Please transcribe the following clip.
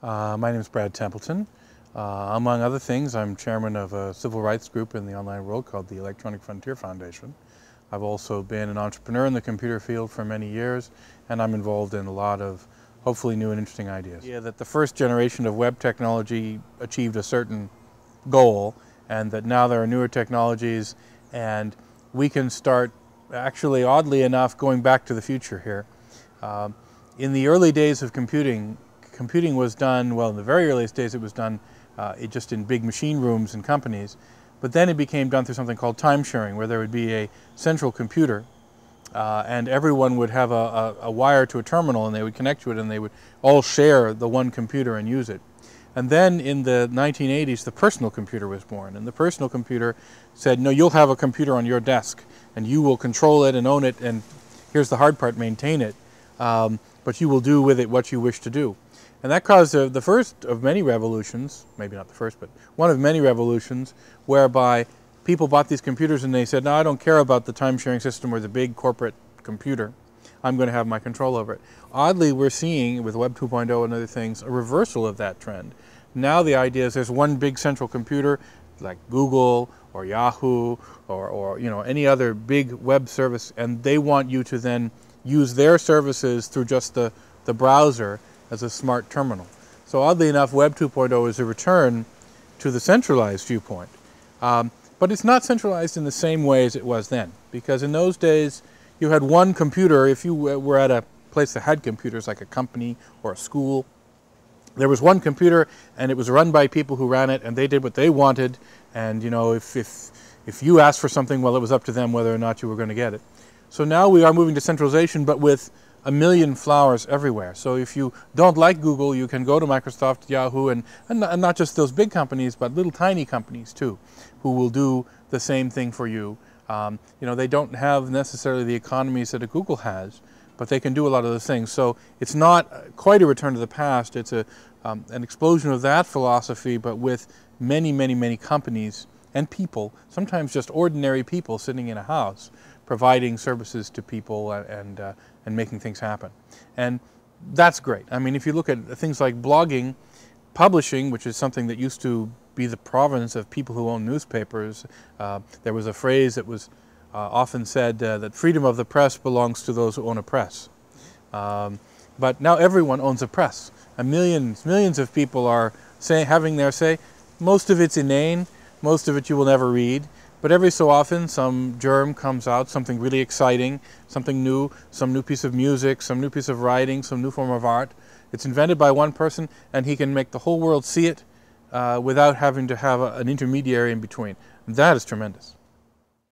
My name is Brad Templeton. Among other things, I'm chairman of a civil rights group in the online world called the Electronic Frontier Foundation. I've also been an entrepreneur in the computer field for many years, and I'm involved in a lot of hopefully new and interesting ideas. Yeah, that the first generation of web technology achieved a certain goal, and that now there are newer technologies, and we can start, actually oddly enough, going back to the future here. In the early days of computing was done, well, in the very earliest days it was done just in big machine rooms and companies, but then it became done through something called time sharing, where there would be a central computer and everyone would have a wire to a terminal, and they would connect to it, and they would all share the one computer and use it. And then in the 1980s, the personal computer was born, and the personal computer said, no, you'll have a computer on your desk, and you will control it and own it, and here's the hard part, maintain it, but you will do with it what you wish to do. And that caused the first of many revolutions, maybe not the first, but one of many revolutions, whereby people bought these computers and they said, no, I don't care about the time-sharing system or the big corporate computer. I'm going to have my control over it. Oddly, we're seeing, with Web 2.0 and other things, a reversal of that trend. Now the idea is there's one big central computer, like Google or Yahoo or any other big web service, and they want you to then use their services through just the browser as a smart terminal. So oddly enough, Web 2.0 is a return to the centralized viewpoint. But it's not centralized in the same way as it was then, because in those days you had one computer. If you were at a place that had computers, like a company or a school, there was one computer and it was run by people who ran it, and they did what they wanted, and if you asked for something, well, it was up to them whether or not you were going to get it. So now we are moving to centralization, but with a million flowers everywhere. So if you don't like Google, you can go to Microsoft, Yahoo, and not just those big companies, but little tiny companies too, who will do the same thing for you. They don't have necessarily the economies that a Google has, but they can do a lot of those things. So it's not quite a return to the past. It's an explosion of that philosophy, but with many, many, many companies and people, sometimes just ordinary people sitting in a house, providing services to people and making things happen. And that's great. I mean, if you look at things like blogging, publishing, which is something that used to be the province of people who own newspapers, there was a phrase that was often said that freedom of the press belongs to those who own a press. But now everyone owns a press. And millions of people are having their say. Most of it's inane, most of it you will never read. But every so often some germ comes out, something really exciting, something new, some new piece of music, some new piece of writing, some new form of art. It's invented by one person, and he can make the whole world see it without having to have an intermediary in between. And that is tremendous.